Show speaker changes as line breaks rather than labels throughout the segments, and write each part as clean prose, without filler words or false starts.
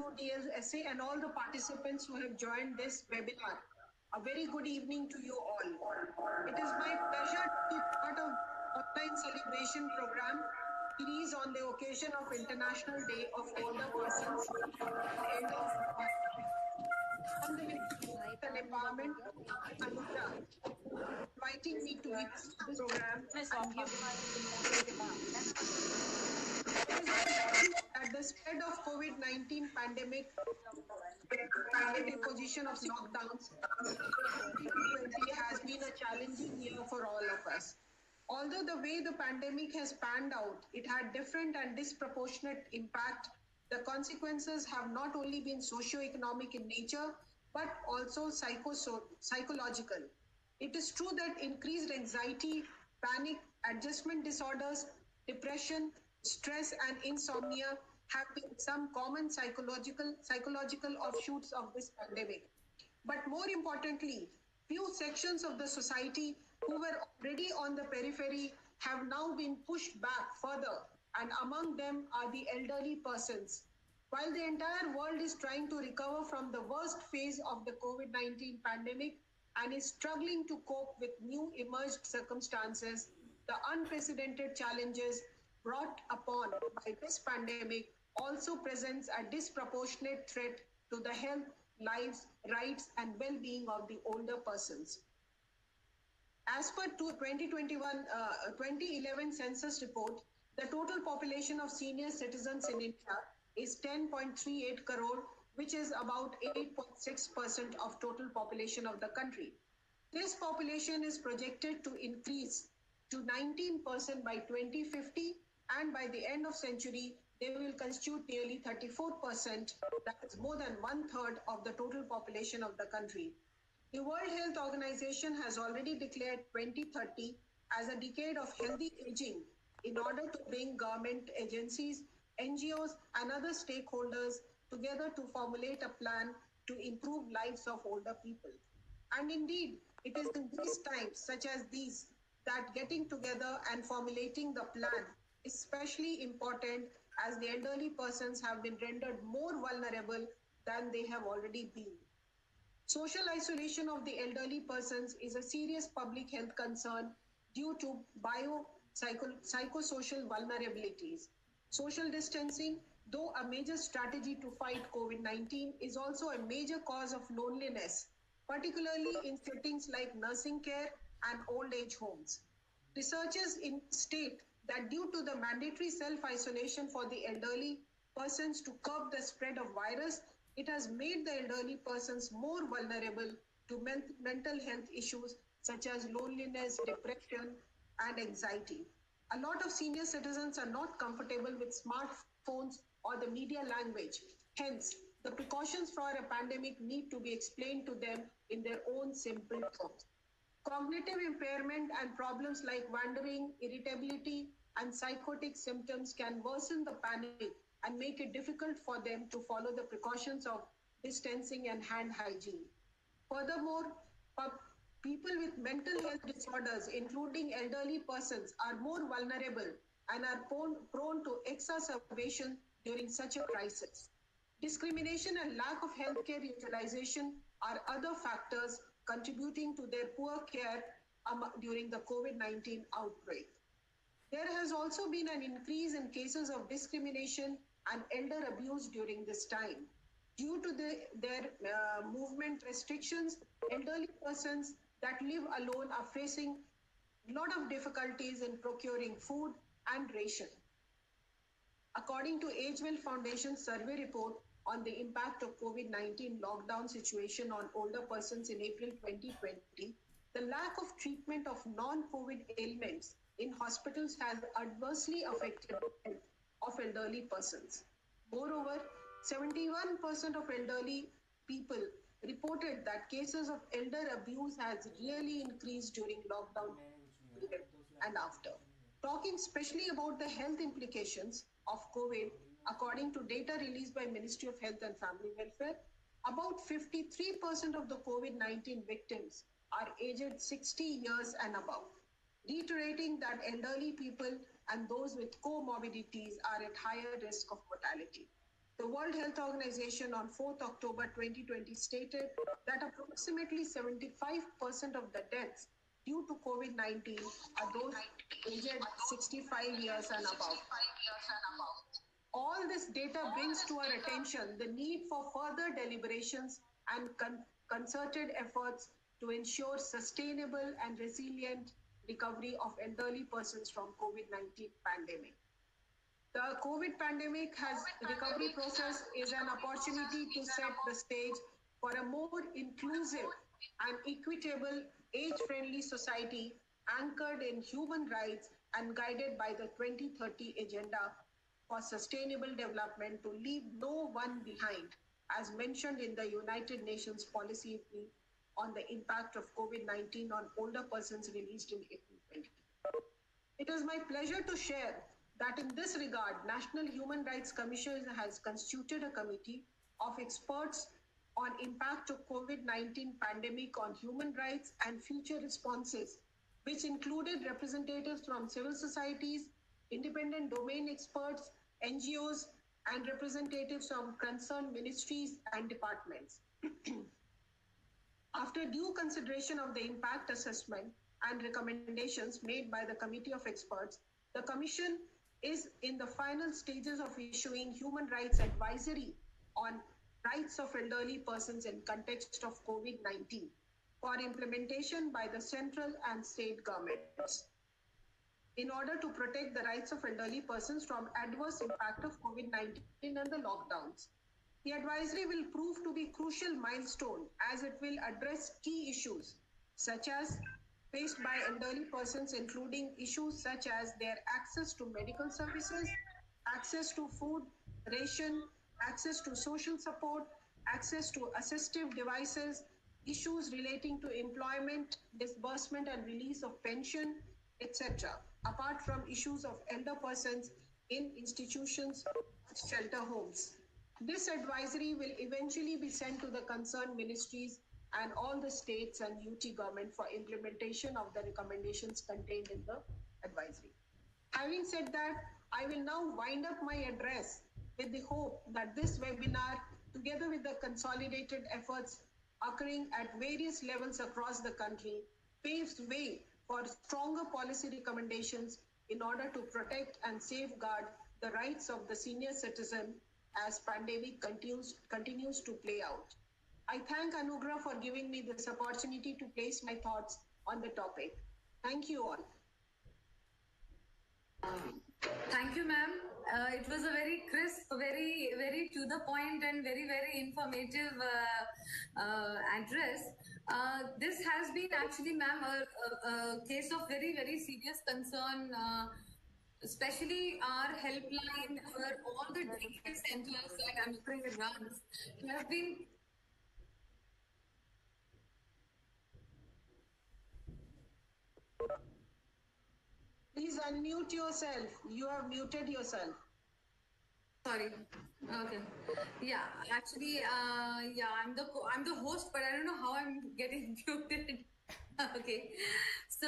you, DLSA, and all the participants who have joined this webinar. A very good evening to you all. It is my pleasure to be part of online celebration program series on the occasion of International Day of Elder Persons and on the and empowerment. Anuja, inviting me to be this program and give my opening remarks. It is at the spread of COVID-19 pandemic at a position of lockdowns, 2020 has been a challenging year for all of us. Although the way the pandemic has panned out, it had different and disproportionate impact. The consequences have not only been socio-economic in nature, but also psychological. It is true that increased anxiety, panic, adjustment disorders, depression, stress, and insomnia have been some common psychological offshoots of this pandemic. But more importantly, few sections of the society who were already on the periphery have now been pushed back further, and among them are the elderly persons. While the entire world is trying to recover from the worst phase of the COVID 19 pandemic and is struggling to cope with new emerged circumstances, the unprecedented challenges brought upon by this pandemic also presents a disproportionate threat to the health, lives, rights, and well being of the older persons. As per 2011 census report, the total population of senior citizens in India is 10.38 crore, which is about 8.6% of total population of the country. This population is projected to increase to 19% by 2050, and by the end of century, they will constitute nearly 34%, that is more than one third of the total population of the country. The World Health Organization has already declared 2030 as a decade of healthy aging in order to bring government agencies, NGOs, and other stakeholders together to formulate a plan to improve lives of older people. And indeed, it is in these times, such as these, that getting together and formulating the plan is especially important, as the elderly persons have been rendered more vulnerable than they have already been. Social isolation of the elderly persons is a serious public health concern due to psychosocial vulnerabilities. Social distancing, though a major strategy to fight COVID 19, is also a major cause of loneliness, particularly in settings like nursing care and old age homes. Researchers state that due to the mandatory self isolation for the elderly persons to curb the spread of virus, it has made the elderly persons more vulnerable to mental health issues such as loneliness, depression, and anxiety. A lot of senior citizens are not comfortable with smartphones or the media language. Hence, the precautions for a pandemic need to be explained to them in their own simple terms. Cognitive impairment and problems like wandering, irritability, and psychotic symptoms can worsen the panic and make it difficult for them to follow the precautions of distancing and hand hygiene. Furthermore, people with mental health disorders, including elderly persons, are more vulnerable and are prone to exacerbation during such a crisis. Discrimination and lack of healthcare utilization are other factors contributing to their poor care during the COVID 19 outbreak. There has also been an increase in cases of discrimination and elder abuse during this time. Due to their movement restrictions, elderly persons that live alone are facing a lot of difficulties in procuring food and ration. According to AgeWell Foundation survey report on the impact of COVID-19 lockdown situation on older persons in April 2020, the lack of treatment of non-COVID ailments in hospitals has adversely affected the health of elderly persons. Moreover, 71% of elderly people reported that cases of elder abuse has really increased during lockdown period and after. Talking especially about the health implications of COVID, according to data released by Ministry of Health and Family Welfare, about 53% of the COVID-19 victims are aged 60 years and above, reiterating that elderly people and those with comorbidities are at higher risk of mortality. The World Health Organization on 4th October 2020 stated that approximately 75% of the deaths due to COVID-19 are those aged 65 years and above. All this data brings to our attention the need for further deliberations and concerted efforts to ensure sustainable and resilient recovery of elderly persons from COVID-19 pandemic. The COVID pandemic recovery process is an opportunity to set the stage for a more inclusive and equitable, age-friendly society anchored in human rights and guided by the 2030 Agenda for Sustainable Development to leave no one behind, as mentioned in the United Nations policy on the impact of COVID-19 on older persons released in April 2020. It is my pleasure to share that in this regard, National Human Rights Commission has constituted a committee of experts on impact of COVID-19 pandemic on human rights and future responses, which included representatives from civil societies, independent domain experts, NGOs, and representatives from concerned ministries and departments. After due consideration of the impact assessment and recommendations made by the Committee of Experts, the Commission is in the final stages of issuing human rights advisory on rights of elderly persons in context of COVID-19 for implementation by the central and state governments in order to protect the rights of elderly persons from adverse impact of COVID-19 and the lockdowns. The advisory will prove to be crucial milestone as it will address key issues such as faced by elderly persons, including issues such as their access to medical services, access to food, ration, access to social support, access to assistive devices, issues relating to employment, disbursement and release of pension, etc., apart from issues of elder persons in institutions, shelter homes. This advisory will eventually be sent to the concerned ministries and all the states and UT government for implementation of the recommendations contained in the advisory. Having said that, I will now wind up my address with the hope that this webinar, together with the consolidated efforts occurring at various levels across the country, paves way for stronger policy recommendations in order to protect and safeguard the rights of the senior citizen as pandemic continues to play out. I thank Anugrah for giving me this opportunity to place my thoughts on the topic. Thank you all.
Thank you, ma'am. It was a very crisp, very to the point and very informative address. This has been actually, ma'am, a case of very serious concern, especially our helpline, all the daycare centers that Anugrah runs have been.
Please unmute yourself. You have muted yourself.
Sorry. Okay. Yeah. Actually, yeah, I'm the host, but I don't know how I'm getting muted. Okay. So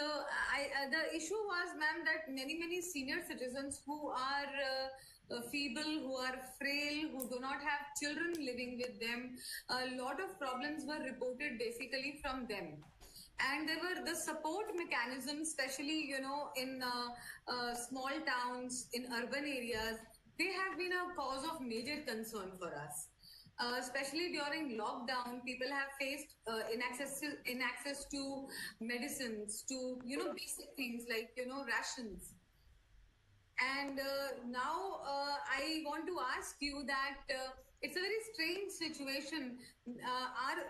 the issue was, ma'am, that many senior citizens who are feeble, who are frail, who do not have children living with them, a lot of problems were reported basically from them. And there were the support mechanisms, especially, in small towns, in urban areas, they have been a cause of major concern for us. Especially during lockdown, people have faced inaccess to medicines, to, basic things like, rations. And now I want to ask you that it's a very strange situation.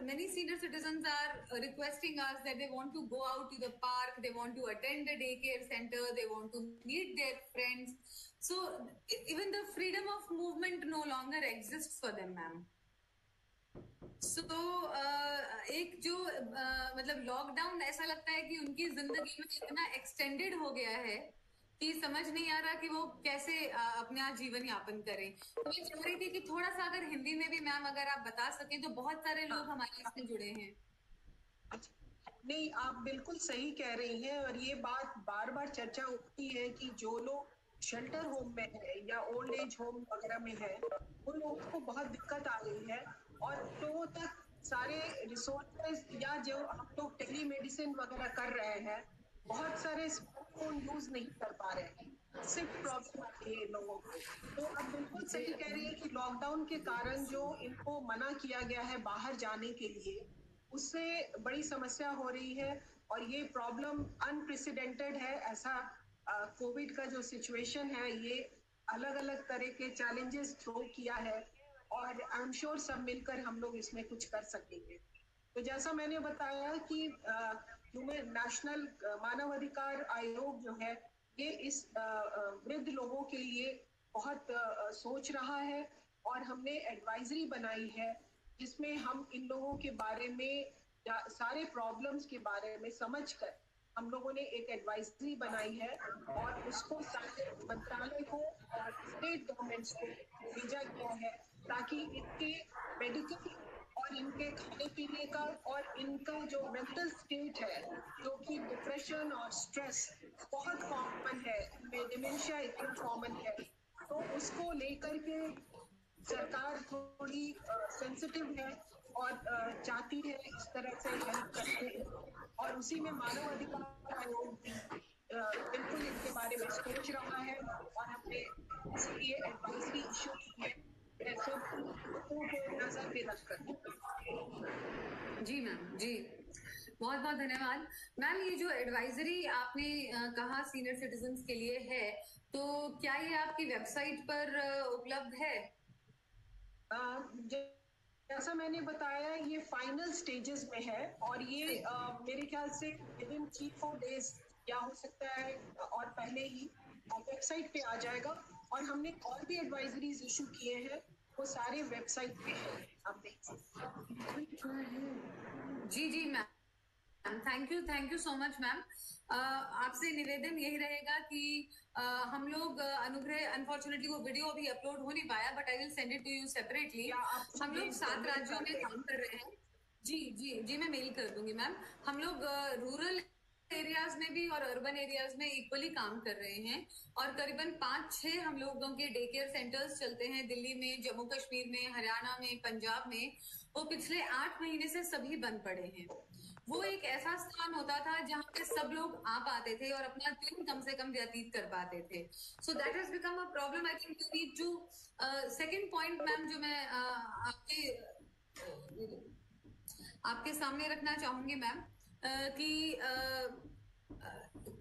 Many senior citizens are requesting us that they want to go out to the park, they want to attend the daycare center, they want to meet their friends. So even the freedom of movement no longer exists for them, ma'am. So एक जो मतलब lockdown ऐसा लगता है कि उनकी जिंदगी में इतना एक्सटेंडेड हो गया है कि समझ नहीं आ रहा कि वो कैसे अपना जीवन यापन करें। तो मैं चाह रही थी कि थोड़ा सा अगर हिंदी में भी मैम अगर आप बता सकें, तो बहुत सारे लोग हमारे इसमें जुड़े हैं।
नहीं, आप बिल्कुल सही कह रही हैं और ये बात बार बार चर्चा होती है कि जो लोग शेल्टर होम में है या ओल्ड एज होम वगैरह में है, उन लोगों को बहुत दिक्कत आ गई है। और लोगों तक सारे रिसोर्सेज, या जो हम लोग टेली मेडिसिन वगैरह कर रहे हैं, बहुत सारे स्मार्टफोन यूज नहीं कर पा रहे हैं, सिर्फ प्रॉब्लम आ रही है इन लोगों को। तो अब बिल्कुल सही कह रही है कि लॉकडाउन के कारण जो इनको मना किया गया है बाहर जाने के लिए, उससे बड़ी समस्या हो रही है। और ये प्रॉब्लम अनप्रेसिडेंटेड है। ऐसा कोविड का जो सिचुएशन है, ये अलग अलग तरह के चैलेंजेस थ्रो किया है, और आई एम श्योर सब मिलकर हम लोग इसमें कुछ कर सकेंगे। तो जैसा मैंने बताया कि ह्यूमन नेशनल मानव अधिकार आयोग जो है, ये इस वृद्ध लोगों के लिए बहुत सोच रहा है। और हमने एडवाइजरी बनाई है जिसमें हम इन लोगों के बारे में सारे प्रॉब्लम्स के बारे में समझकर हम लोगों ने एक एडवाइजरी बनाई है, और उसको सारे मंत्रालय को और स्टेट गवर्नमेंट्स को भेजा गया है, ताकि इनके मेडिकल और इनके खाने पीने का और इनका जो मेंटल स्टेट है, जो कि डिप्रेशन और स्ट्रेस बहुत कॉमन है, डिमेंशिया इतना कॉमन है, तो उसको लेकर के सरकार थोड़ी सेंसिटिव है और चाहती है इस तरह से हेल्प करते हैं। और उसी में मानव अधिकार आयोग भी बिल्कुल इनके बारे में सोच रहा है, और हमने इसलिए एडवाइजरी इशू की है सब लोगों को नजर में रखकर।
जी मैम, जी बहुत बहुत धन्यवाद मैम। ये जो एडवाइजरी आपने कहा सीनियर सिटीजन्स के लिए है, तो क्या ये आपकी वेबसाइट पर उपलब्ध है?
जैसा मैंने बताया, ये फाइनल स्टेजेस में है, और ये मेरे ख्याल से विद इन 3-4 डेज या हो सकता है और पहले ही वेबसाइट पे आ जाएगा। और हमने और भी एडवाइजरीज इशू किए हैं, वो सारे वेबसाइट पे हैं, आप देख सकते हैं।
जी जी ma'am, thank you so much ma'am. आपसे निवेदन यही रहेगा कि हम लोग अनुग्रह, अनफॉर्चुनेटली वो वीडियो अभी अपलोड हो नहीं पाया, but I will send it to you separately. हम लोग 7 राज्यों में काम कर रहे हैं। जी जी जी, मैं मेल कर दूंगी मैम। हम लोग रूरल एरियाज में भी और अर्बन एरियाज में इक्वली काम कर रहे हैं, और करीबन 5-6 हम लोगों के डे केयर सेंटर्स चलते हैं दिल्ली में, जम्मू कश्मीर में, हरियाणा में, पंजाब में। वो पिछले 8 महीने से सभी बंद पड़े हैं। वो एक ऐसा स्थान होता था जहाँ पे सब लोग आ पाते थे और अपना दिन कम से कम व्यतीत कर पाते थे। So that has become a problem. I think you need to second point ma'am, जो मैं आपके सामने रखना चाहूंगी मैम, कि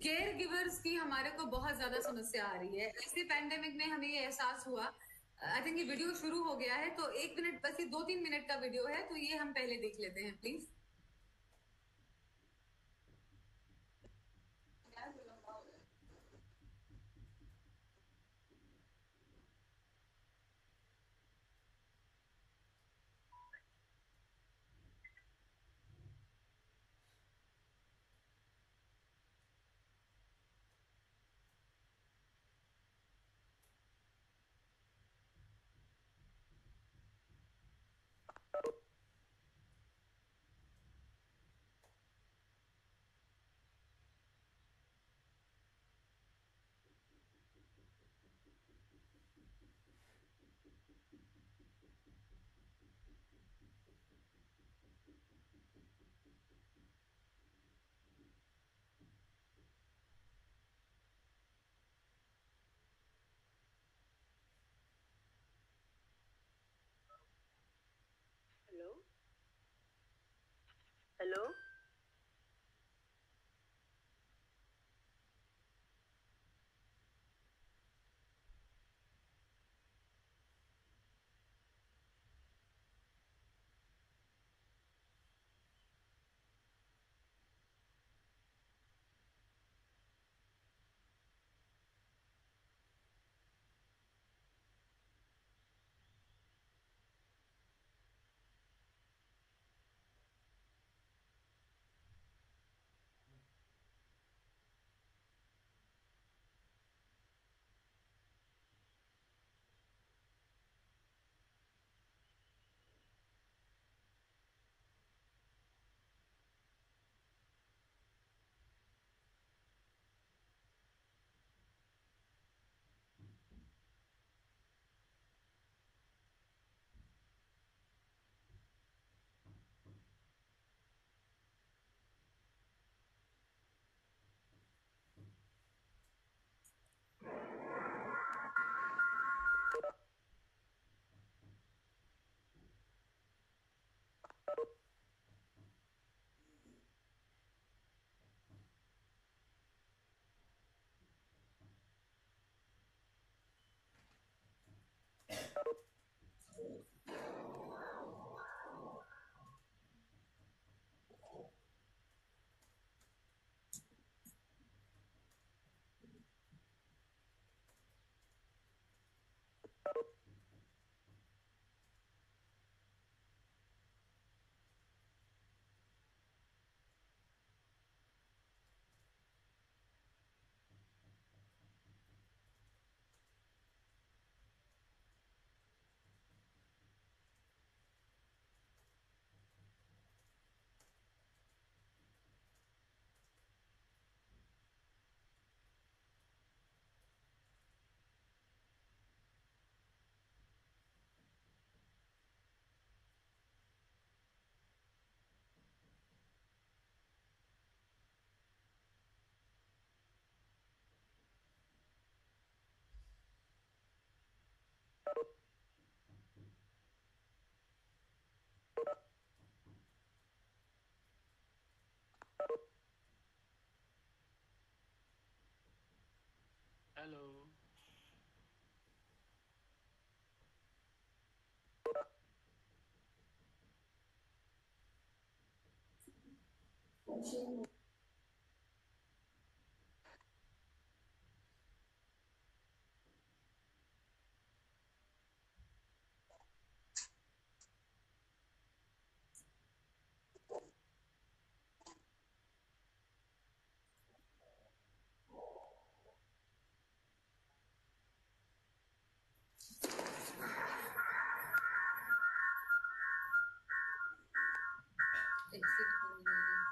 केयर गिवर्स की हमारे को बहुत ज्यादा समस्या आ रही है। ऐसे पैंडेमिक में हमें ये एहसास हुआ। आई थिंक ये वीडियो शुरू हो गया है, तो 1 मिनट बस, ये 2-3 मिनट का वीडियो है, तो ये हम पहले देख लेते हैं प्लीज।
Hello.
Exit होने वाला है।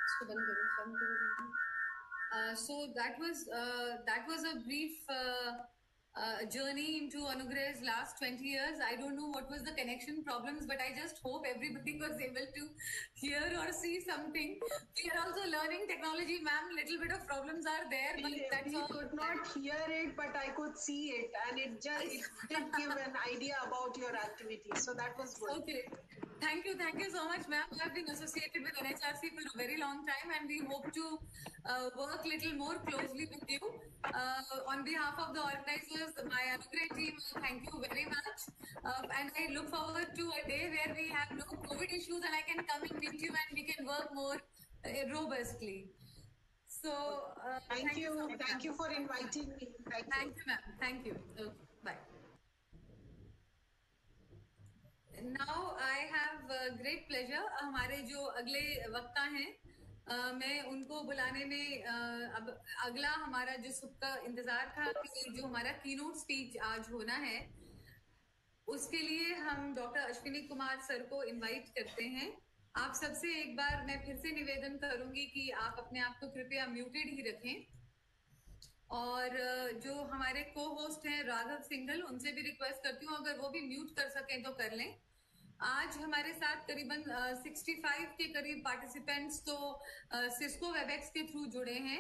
इसको बंद करो, बंद करो दीदी। So that was a brief journey into Anugrah's last 20 years. I don't know what was the connection problems, but I just hope everybody was able to hear or see something. We are also learning technology, ma'am. Little bit of problems are there, but that's
We
all.
could not hear it, but I could see it, and it did give an idea about your activity. So that was good.
Okay. Thank you so much, ma'am. I have been associated with NHRC for a very long time, and we hope to work little more closely with you. On behalf of the organizers, my Anugrah team, thank you very much. And I look forward to a day where we have no COVID issues and I can come and meet you and we can work more robustly. So,
Thank you.
so much,
Thank
ma'am.
you for inviting me. Thank you.
Thank you, ma'am. Thank you. Okay, bye. Now I have great pleasure. हमारे जो अगले वक्ता हैं मैं उनको बुलाने में अब अगला हमारा जो सबका इंतजार था कि जो हमारा कीनोट स्पीच आज होना है उसके लिए हम डॉक्टर अश्विनी कुमार सर को इनवाइट करते हैं। आप सबसे एक बार मैं फिर से निवेदन करूंगी कि आप अपने आप को कृपया म्यूटेड ही रखें और जो हमारे को होस्ट हैं राघव सिंघल उनसे भी रिक्वेस्ट करती हूँ अगर वो भी म्यूट कर सकें तो कर लें। आज हमारे साथ करीबन 65 के करीब पार्टिसिपेंट्स तो सिस्को वेबएक्स के थ्रू जुड़े हैं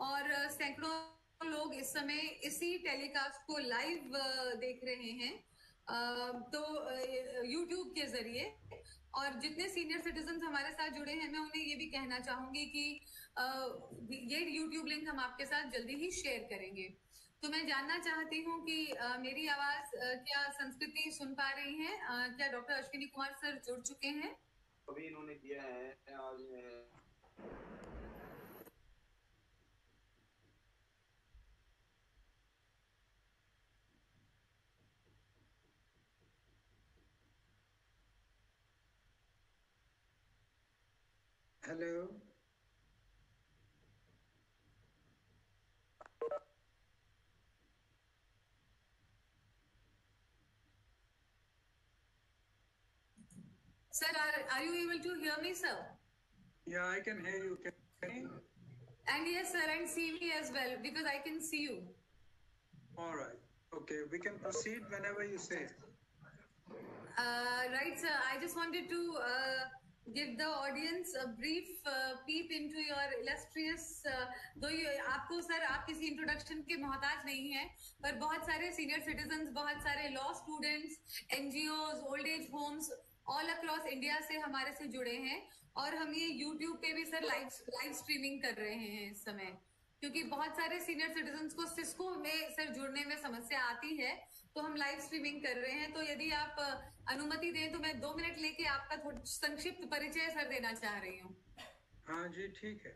और सैकड़ों लोग इस समय इसी टेलीकास्ट को लाइव देख रहे हैं तो यूट्यूब के जरिए और जितने सीनियर सिटीजन हमारे साथ जुड़े हैं मैं उन्हें ये भी कहना चाहूंगी कि ये यूट्यूब लिंक हम आपके साथ जल्दी ही शेयर करेंगे। तो मैं जानना चाहती हूँ कि मेरी आवाज क्या संस्कृति सुन पा रही हैं? क्या डॉक्टर अश्विनी कुमार सर जुड़ चुके हैं?
अभी इन्होंने दिया है आज
Hello.
Sir, are you able to hear me, sir?
Yeah, I can hear you. Can you?
And yes, sir, and see me as well because I can see you.
All right. Okay, we can proceed whenever you say.
Right, sir. I just wanted to give the audience a brief peep into your illustrious. though आपको sir आप किसी introduction के मोहताज नहीं हैं, पर बहुत सारे सीनियर सिटीजन्स, बहुत सारे law students, NGOs, old age homes all across India से हमारे से जुड़े हैं और हम ये यूट्यूब पे भी सर लाइव स्ट्रीमिंग कर रहे हैं इस समय क्योंकि बहुत सारे सीनियर सिटीजन्स को सिस्को में सर जुड़ने में समस्या आती है तो हम लाइव स्ट्रीमिंग कर रहे हैं। तो यदि आप अनुमति दें तो मैं 2 मिनट लेके आपका थोड़ा संक्षिप्त परिचय सर देना चाह रही हूँ।
हाँ जी, ठीक है।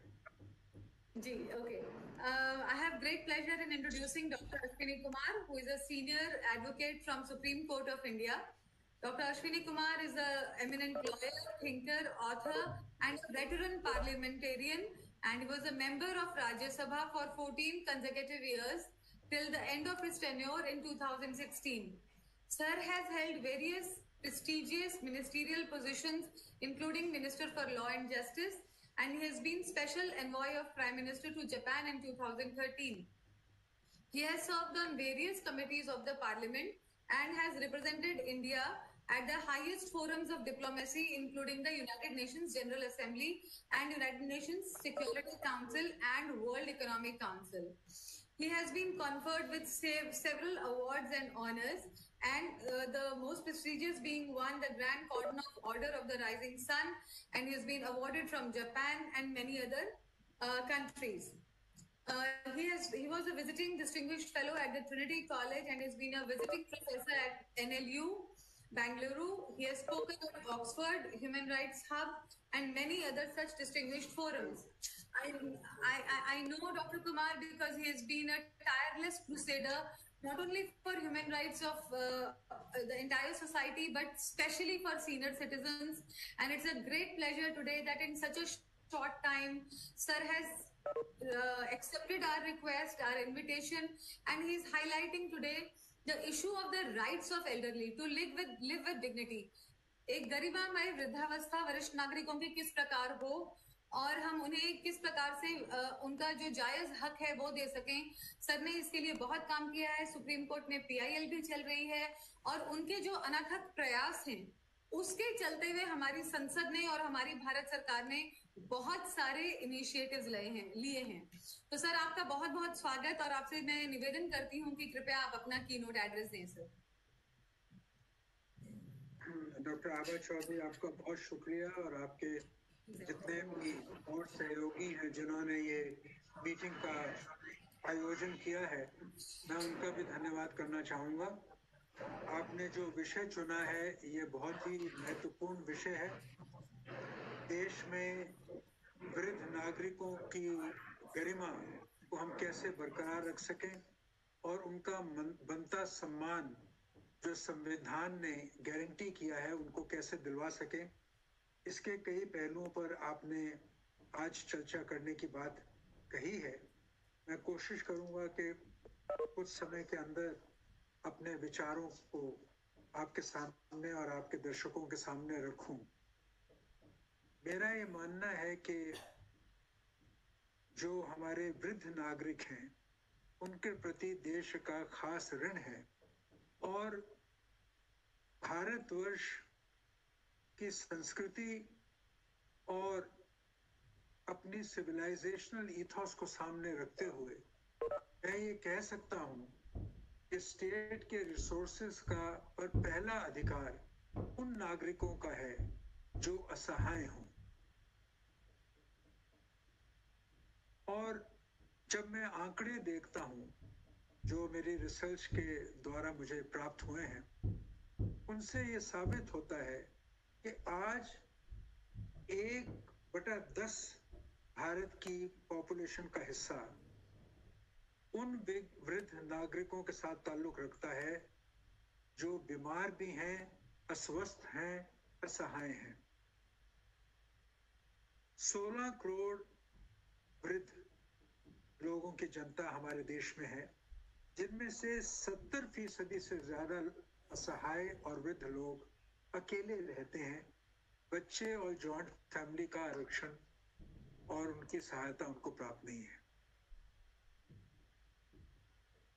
Ji, okay. I have great pleasure in introducing Dr. Ashwini Kumar, who is a senior advocate from Supreme Court of India. Dr. Ashwini Kumar is an eminent lawyer, thinker, author, and a veteran parliamentarian, and he was a member of Rajya Sabha for 14 consecutive years till the end of his tenure in 2016. Sir has held various prestigious ministerial positions, including Minister for Law and Justice, and he has been Special Envoy of Prime Minister to Japan in 2013. He has served on various committees of the Parliament and has represented India at the highest forums of diplomacy, including the United Nations General Assembly and United Nations Security Council and World Economic Council. He has been conferred with several awards and honors, and the most prestigious being one, the Grand Cordon of Order of the Rising Sun, and he has been awarded from Japan and many other countries. He was a visiting distinguished fellow at the Trinity College and has been a visiting professor at NLU, Bangalore. He has spoken at Oxford, Human Rights Hub, and many other such distinguished forums. I know Dr. Kumar because he has been a tireless crusader, not only for human rights of the entire society, but especially for senior citizens. And it's a great pleasure today that in such a short time, Sir has accepted our request, our invitation, and he's highlighting today the issue of the rights of elderly to live with dignity. एक गरिमामय वृद्धावस्था वरिष्ठ नागरिकों की किस प्रकार हो और हम उन्हें किस प्रकार से उनका जो जायज हक है वो दे सकें। सर ने इसके लिए बहुत काम किया है। सुप्रीम कोर्ट में PIL भी चल रही है और उनके जो अनथक प्रयास हैं उसके चलते हुए हमारी संसद ने और हमारी भारत सरकार ने बहुत सारे इनिशिएटिव्स लिए हैं। तो सर आपका बहुत बहुत स्वागत और आपसे मैं निवेदन करती हूं कि कृपया आप अपना कीनोट एड्रेस दें सर।
डॉक्टर आभा चौधरी, आपका बहुत शुक्रिया और आपके जितने भी और सहयोगी हैं जिन्होंने ये मीटिंग का आयोजन किया है, मैं उनका भी धन्यवाद करना चाहूँगा। आपने जो विषय चुना है ये बहुत ही महत्वपूर्ण विषय है। देश में वृद्ध नागरिकों की गरिमा को हम कैसे बरकरार रख सकें और उनका बनता सम्मान जो संविधान ने गारंटी किया है उनको कैसे दिलवा सकें, इसके कई पहलुओं पर आपने आज चर्चा करने की बात कही है। मैं कोशिश करूंगा कि कुछ समय के अंदर अपने विचारों को आपके सामने और आपके दर्शकों के सामने रखूं। मेरा ये मानना है कि जो हमारे वृद्ध नागरिक हैं उनके प्रति देश का खास ऋण है और भारतवर्ष की संस्कृति और अपनी सिविलाइजेशनल ईथोस को सामने रखते हुए मैं ये कह सकता हूँ कि स्टेट के रिसोर्सेज का पर पहला अधिकार उन नागरिकों का है जो असहाय हों। और जब मैं आंकड़े देखता हूँ जो मेरी रिसर्च के द्वारा मुझे प्राप्त हुए हैं, उनसे ये साबित होता है कि आज 1/10 भारत की पॉपुलेशन का हिस्सा उन वृद्ध नागरिकों के साथ ताल्लुक रखता है जो बीमार भी हैं, अस्वस्थ हैं, असहाय हैं। 16 करोड़ वृद्ध लोगों की जनता हमारे देश में है, जिनमें से 70% से ज्यादा असहाय और वृद्ध लोग अकेले रहते हैं। बच्चे और जॉइंट फैमिली का आरक्षण और उनकी सहायता उनको प्राप्त नहीं है।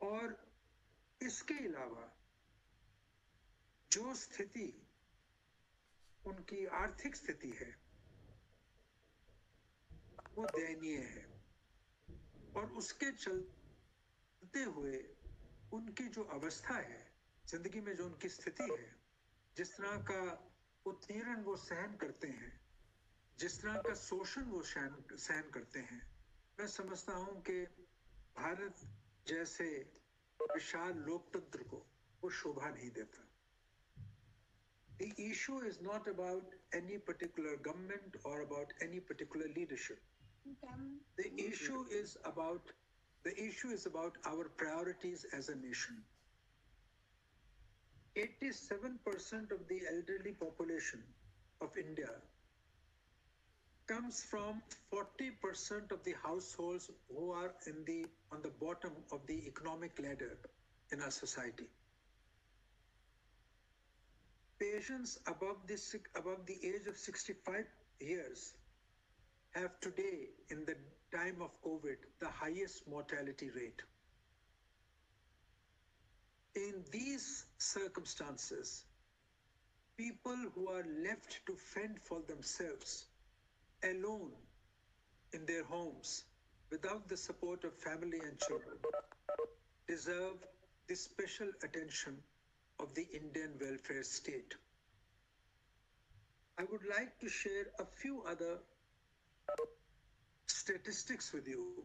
और इसके अलावा जो स्थिति उनकी आर्थिक स्थिति है वो दयनीय है और उसके चलते हुए उनकी जो अवस्था है जिंदगी में, जो उनकी स्थिति है, जिस तरह का उत्पीड़न वो सहन करते हैं, जिस तरह का शोषण वो सहन करते हैं, मैं समझता हूं कि भारत जैसे विशाल लोकतंत्र को वो शोभा नहीं देता। The issue is not about any particular government or about any particular leadership. The issue is about our priorities as a nation. 87% of the elderly population of India comes from 40% of the households who are on the bottom of the economic ladder in our society. Patients above the age of 65 years have today, in the time of COVID, the highest mortality rate. In these circumstances, people who are left to fend for themselves alone in their homes without the support of family and children deserve the special attention of the Indian welfare state. I would like to share a few other statistics with you,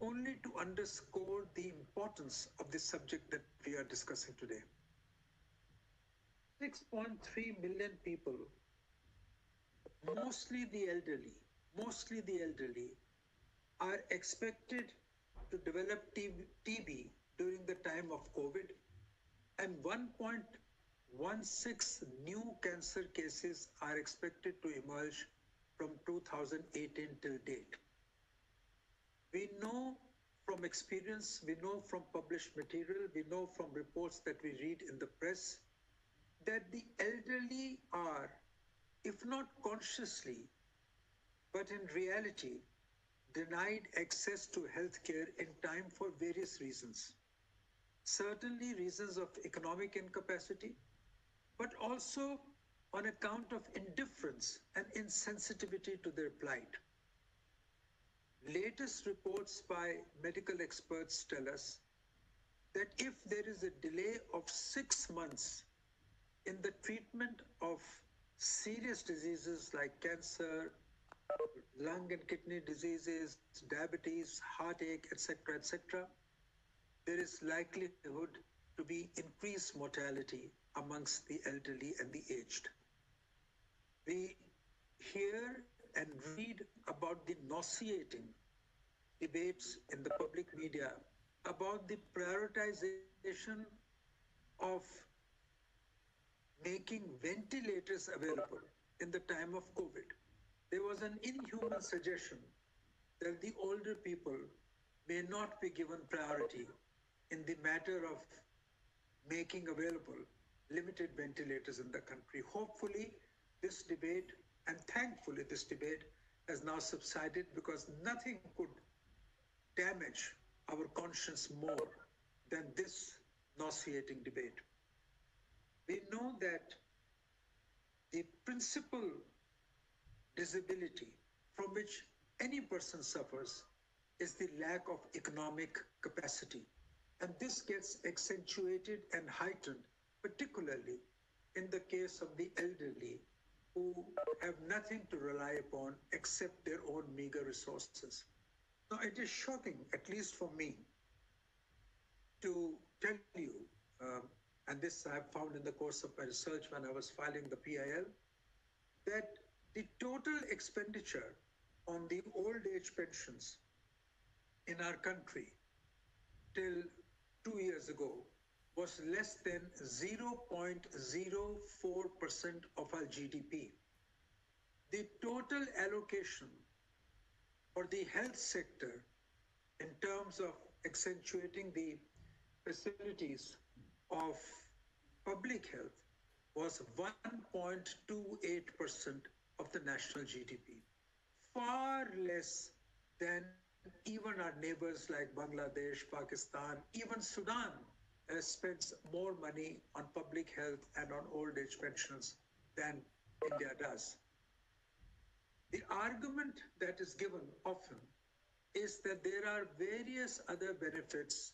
only to underscore the importance of the subject that we are discussing today. 6.3 million people, mostly the elderly, are expected to develop TB during the time of COVID, and 1.16 new cancer cases are expected to emerge from 2018 till date. We know from experience, we know from published material, we know from reports that we read in the press that the elderly are, if not consciously, but in reality, denied access to healthcare in time for various reasons. Certainly reasons of economic incapacity, but also on account of indifference and insensitivity to their plight. Latest reports by medical experts tell us that if there is a delay of 6 months in the treatment of serious diseases like cancer, lung and kidney diseases, diabetes, heartache, etc., there is likelihood to be increased mortality amongst the elderly and the aged. We hear and read about the nauseating debates in the public media about the prioritization of making ventilators available in the time of COVID. There was an inhuman suggestion that the older people may not be given priority in the matter of making available limited ventilators in the country. Hopefully, this debate, and thankfully this debate, has now subsided, because nothing could damage our conscience more than this nauseating debate. We know that the principal disability from which any person suffers is the lack of economic capacity. And this gets accentuated and heightened, particularly in the case of the elderly, who have nothing to rely upon except their own meager resources. Now, it is shocking, at least for me, to tell you, and this I have found in the course of my research when I was filing the PIL, that the total expenditure on the old age pensions in our country till 2 years ago was less than 0.04% of our GDP. The total allocation for the health sector in terms of accentuating the facilities of public health was 1.28% of the national GDP. Far less than even our neighbors like Bangladesh, Pakistan, even Sudan spends more money on public health and on old age pensions than India does. The argument that is given often is that there are various other benefits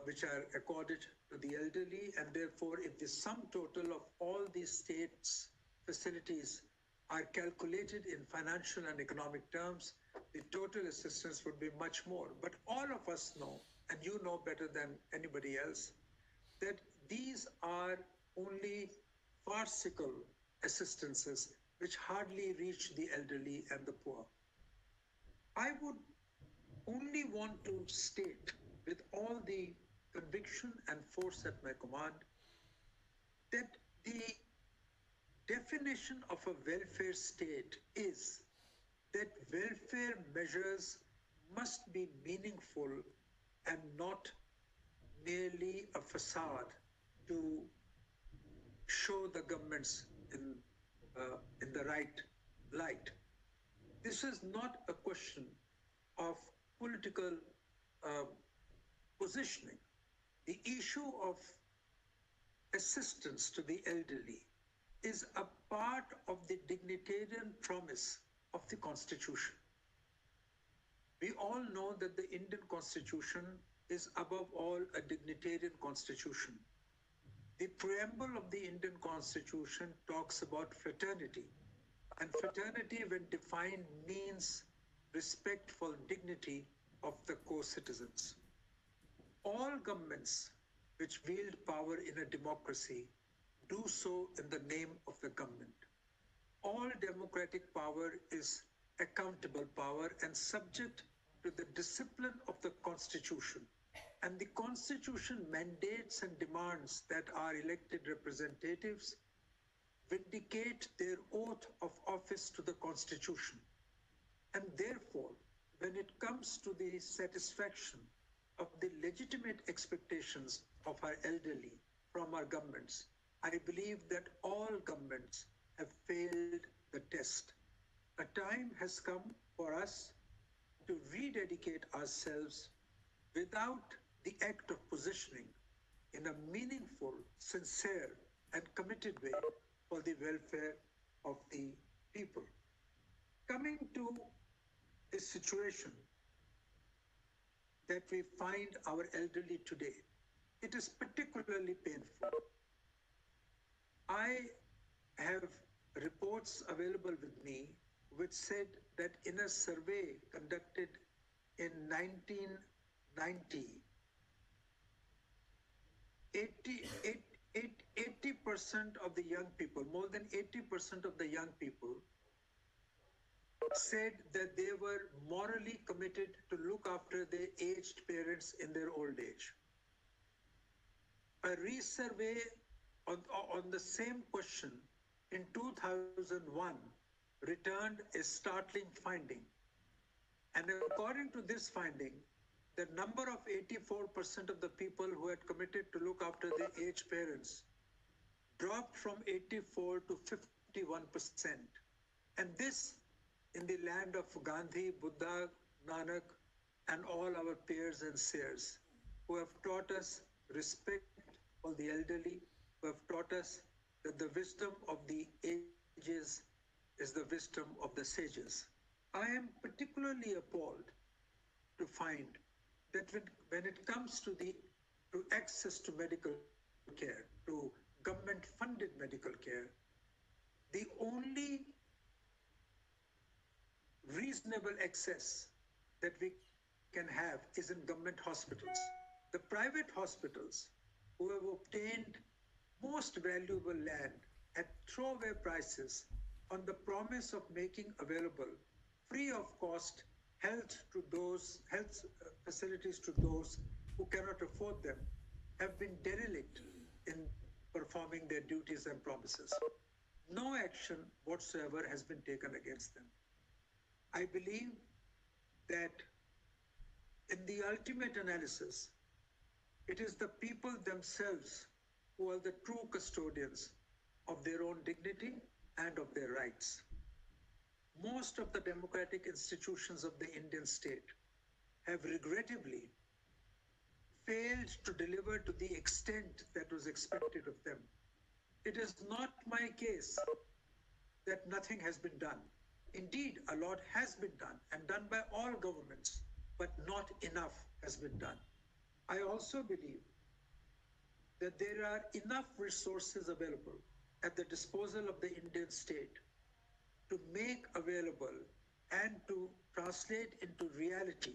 which are accorded to the elderly, and therefore if the sum total of all these states' facilities are calculated in financial and economic terms, the total assistance would be much more. But all of us know, and you know better than anybody else, that these are only farcical assistances. which hardly reach the elderly and the poor. I would only want to state with all the conviction and force at my command that the definition of a welfare state is that welfare measures must be meaningful and not merely a facade to show the governments in the right light. This is not a question of political uh, positioning. The issue of assistance to the elderly is a part of the dignitarian promise of the Constitution. We all know that the Indian Constitution is above all a dignitarian constitution. The preamble of the Indian Constitution talks about fraternity, and fraternity, when defined, means respect for dignity of the co-citizens. All governments which wield power in a democracy do so in the name of the government. All democratic power is accountable power and subject to the discipline of the Constitution. And the Constitution mandates and demands that our elected representatives vindicate their oath of office to the Constitution. And therefore, when it comes to the satisfaction of the legitimate expectations of our elderly from our governments, I believe that all governments have failed the test. A time has come for us to rededicate ourselves without the act of positioning in a meaningful, sincere, and committed way for the welfare of the people. Coming to a situation that we find our elderly today, it is particularly painful. I have reports available with me which said that in a survey conducted in 1990, 80% of the young people, more than 80% of the young people said that they were morally committed to look after their aged parents in their old age. A resurvey on the same question in 2001 returned a startling finding. And according to this finding, the number of 84% of the people who had committed to look after their aged parents dropped from 84 to 51%. And this in the land of Gandhi, Buddha, Nanak, and all our peers and seers who have taught us respect for the elderly, who have taught us that the wisdom of the ages is the wisdom of the sages. I am particularly appalled to find that when it comes to access to medical care, to government-funded medical care, the only reasonable access that we can have is in government hospitals. The private hospitals who have obtained most valuable land at throwaway prices on the promise of making available free of cost health facilities to those who cannot afford them have been derelict in performing their duties and promises. No action whatsoever has been taken against them. I believe that in the ultimate analysis, it is the people themselves who are the true custodians of their own dignity and of their rights. Most of the democratic institutions of the Indian state have regrettably failed to deliver to the extent that was expected of them. It is not my case that nothing has been done. Indeed, a lot has been done and done by all governments, but not enough has been done. I also believe that there are enough resources available at the disposal of the Indian state to make available and to translate into reality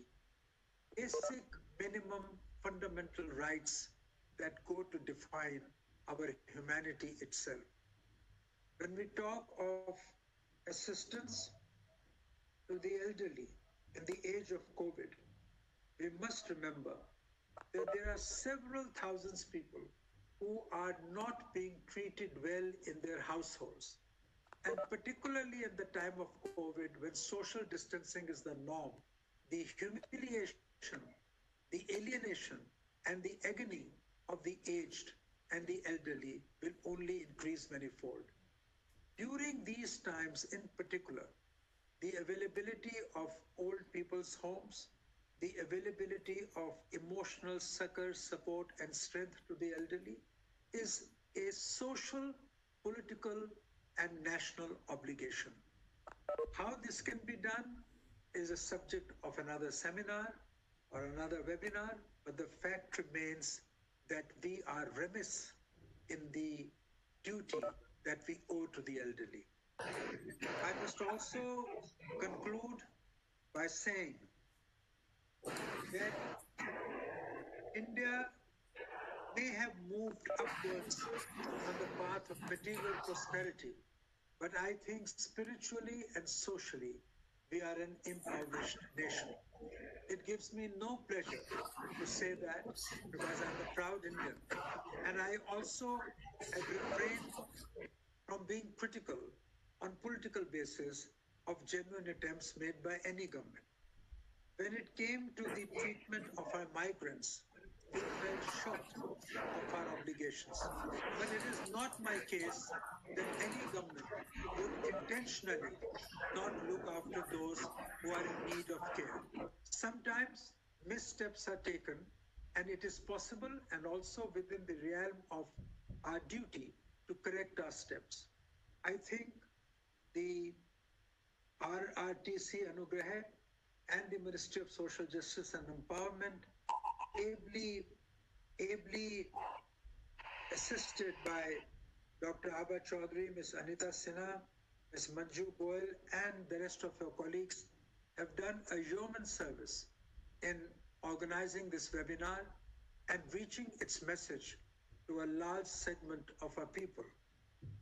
basic minimum fundamental rights that go to define our humanity itself. When we talk of assistance to the elderly in the age of COVID, we must remember that there are several thousands people who are not being treated well in their households. And particularly at the time of COVID, when social distancing is the norm, the humiliation, the alienation, and the agony of the aged and the elderly will only increase manifold. During these times in particular, the availability of old people's homes, the availability of emotional succor, support, and strength to the elderly is a social, political, and national obligation. How this can be done is a subject of another seminar or another webinar, but the fact remains that we are remiss in the duty that we owe to the elderly. I must also conclude by saying that India may have moved upwards on the path of material prosperity, but I think spiritually and socially, we are an impoverished nation. It gives me no pleasure to say that because I'm a proud Indian. And I also have refrained from being critical on political basis of genuine attempts made by any government. When it came to the treatment of our migrants, we fell short of our obligations. But it is not my case that any government would intentionally not look after those who are in need of care. Sometimes missteps are taken, and it is possible and also within the realm of our duty to correct our steps. I think the RRTC Anugrah and the Ministry of Social Justice and Empowerment, ably assisted by Dr. Abha Chaudhary, Ms. Anita Sinha, Ms. Manju Goyal, and the rest of your colleagues have done a yeoman service in organizing this webinar and reaching its message to a large segment of our people.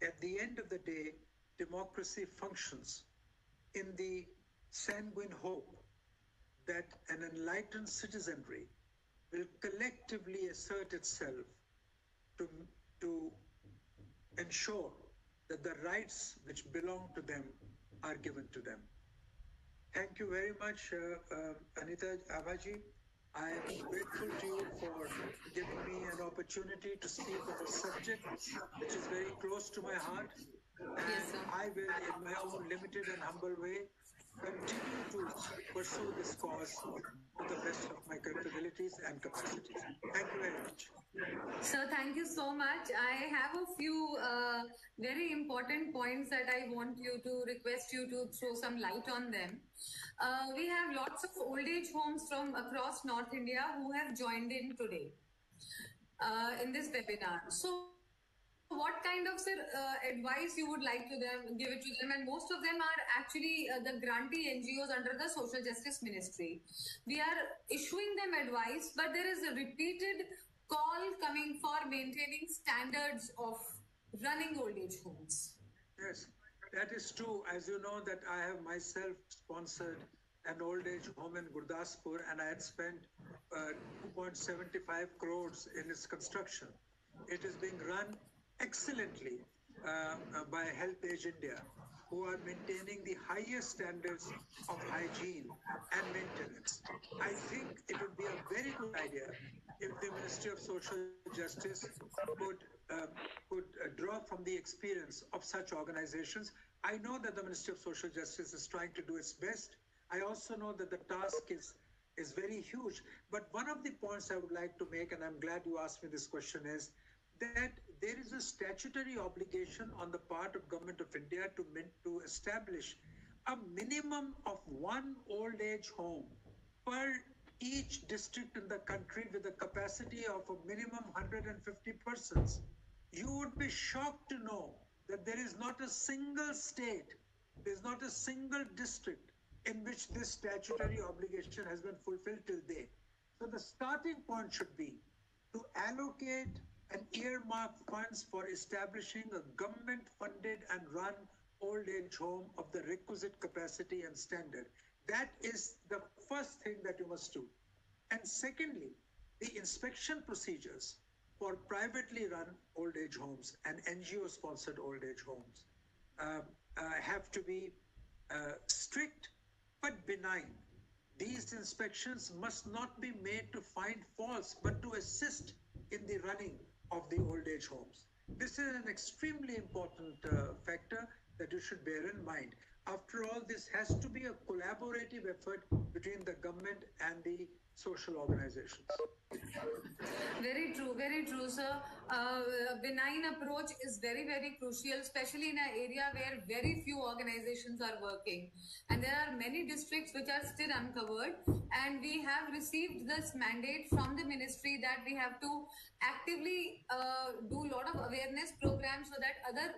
At the end of the day, democracy functions in the sanguine hope that an enlightened citizenry will collectively assert itself to ensure that the rights which belong to them are given to them. Thank you very much, Anita Abhaji. I am grateful to you for giving me an opportunity to speak of a subject which is very close to my heart. And
Yes, sir.
I will, in my own limited and humble way, continue to pursue this cause to the best of my capabilities and capacities. Thank you very much.
Sir, thank you so much. I have a few very important points that I want you to request you to throw some light on them. We have lots of old age homes from across North India who have joined in today in this webinar. So, what kind of advice you would like to them, give it to them? And most of them are actually the grantee NGOs under the Social Justice Ministry. We are issuing them advice, but there is a repeated call coming for maintaining standards of running old age homes.
Yes, that is true. As you know, that I have myself sponsored an old age home in Gurdaspur, and I had spent 2.75 crores in its construction. It is being run excellently by HelpAge India, who are maintaining the highest standards of hygiene and maintenance. I think it would be a very good idea if the Ministry of Social Justice could draw from the experience of such organizations. I know that the Ministry of Social Justice is trying to do its best. I also know that the task is very huge. But one of the points I would like to make, and I'm glad you asked me this question, is that there is a statutory obligation on the part of Government of India to establish a minimum of one old age home per each district in the country with a capacity of a minimum 150 persons. You would be shocked to know that there is not a single state, there is not a single district in which this statutory obligation has been fulfilled till date. So the starting point should be to allocate and earmark funds for establishing a government-funded and run old age home of the requisite capacity and standard. That is the first thing that you must do. And secondly, the inspection procedures for privately run old age homes and NGO-sponsored old age homes have to be strict but benign. These inspections must not be made to find faults, but to assist in the running of the old age homes. This is an extremely important factor that you should bear in mind. After all, this has to be a collaborative effort between the government and the social organizations.
Very true, sir. Benign approach is very, very crucial, especially in an area where very few organizations are working. And there are many districts which are still uncovered. And we have received this mandate from the ministry that we have to actively do a lot of awareness programs so that other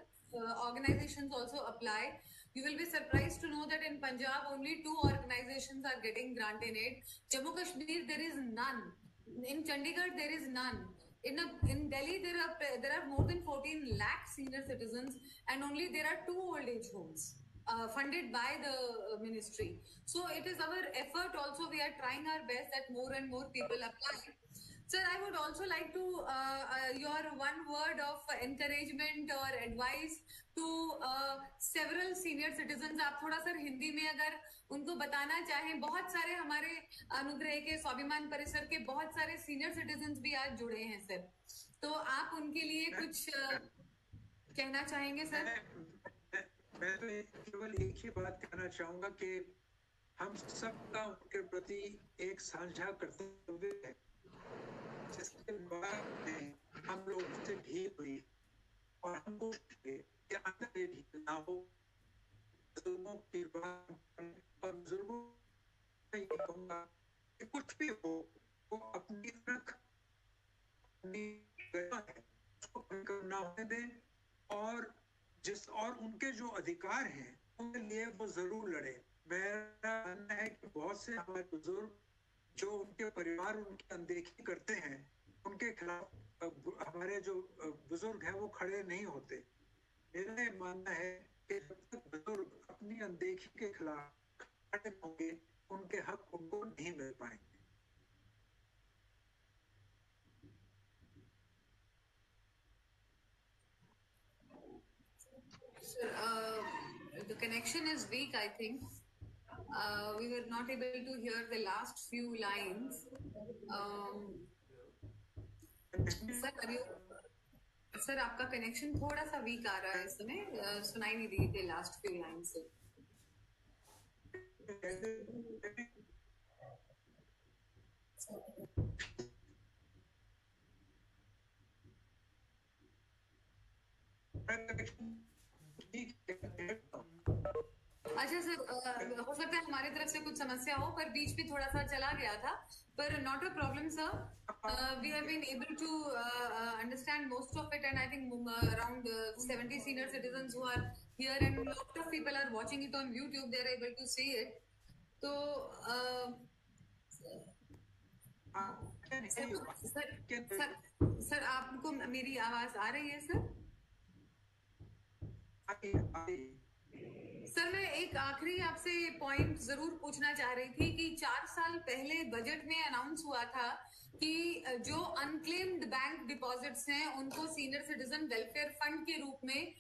organizations also apply. You will be surprised to know that in Punjab, only 2 organizations are getting grant in aid. Jammu Kashmir, there is none. In Chandigarh, there is none. In Delhi, there are more than 14 lakh senior citizens, and only there are 2 old age homes funded by the ministry. So it is our effort also. We are trying our best that more and more people apply. Sir, I would also like to your one word of encouragement or advice to several senior citizens. आप थोड़ा sir Hindi में अगर उनको बताना चाहें, बहुत सारे हमारे अनुग्रह के स्वाभिमान परिसर के बहुत सारे सीनियर सिटीजन्स भी आज जुड़े हैं सर, तो आप उनके लिए कुछ कहना चाहेंगे सर?
मैं तो केवल एक ही बात कहना चाहूंगा कि हम सबका उनके प्रति एक साझा कर्तव्य है, जिसके बाद में हम लोग से भीड़ हुई और हमको कि अंदर ये भीड़ ना हो। बुजुर्गों की बात और बुजुर्गों से ये कहूँगा कि कुछ भी हो, वो अपनी रख अपनी गया है उसको कम ना होने दें, और उनके जो अधिकार हैं उनके लिए वो जरूर लड़े। मेरा मानना है कि बहुत से हमारे बुजुर्ग जो उनके परिवार उनकी अनदेखी करते हैं, उनके खिलाफ हमारे जो बुजुर्ग हैं वो खड़े नहीं होते। मेरा मानना है कि जब तक बुजुर्ग अपनी अनदेखी के खिलाफ खड़े होंगे, उनके हक उनको नहीं मिल पाएंगे।
The connection is weak, I think. We were not able to hear the last few lines. Sir आपका कनेक्शन थोड़ा सा वीक आ रहा है इस समय, सुनाई नहीं दी थी लास्ट फ्यू लाइन से। अच्छा सर, हो सकता है हमारी तरफ से कुछ समस्या हो, पर बीच में थोड़ा सा चला गया था, पर not a problem sir. We have been able to understand most of it, and I think around 70 senior citizens who are here and a lot of people are watching it on YouTube, they are able to see it. So sir आपको मेरी आवाज आ रही है sir? Sir मैं एक आखिरी आपसे point जरूर पूछना चाह रही थी कि 4 साल पहले बजट में अनाउंस हुआ था कि जो अनक्लेम्ड बैंक डिपॉजिट्स हैं उनको सीनियर सिटीजन वेलफेयर फंड के रूप में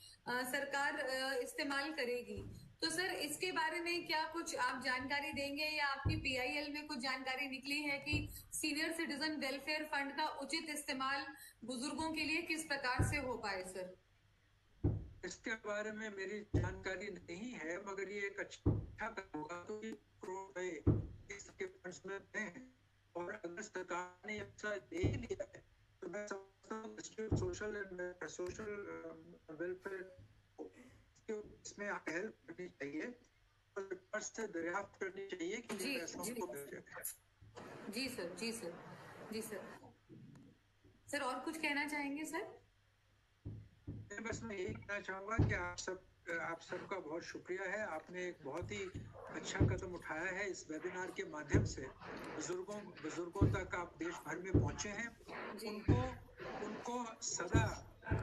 सरकार इस्तेमाल करेगी। तो सर इसके बारे में क्या कुछ आप जानकारी देंगे, या आपकी PIL में कुछ जानकारी निकली है कि सीनियर सिटीजन वेलफेयर फंड का उचित इस्तेमाल बुजुर्गों के लिए किस प्रकार से हो पाए सर?
इसके बारे में मेरी जानकारी नहीं है, मगर ये एक अच्छा होगा तो इसके फंड्स में हैं, और अगर सरकार ने ऐसा दे लिया है तो मैं समझता हूँ सोशल वेलफेयर इसमें हेल्प करनी चाहिए और सरकार से दरियाफ्त करनी चाहिए कि पैसों को भेजा जाए।
जी सर, जी सर, जी सर। सर और कुछ कहना चाहेंगे सर?
बस मैं यही कहना चाहूंगा कि आप सबका बहुत शुक्रिया है। आपने एक बहुत ही अच्छा कदम उठाया है इस वेबिनार के माध्यम से। बुजुर्गों तक आप देश भर में पहुंचे हैं। उनको सदा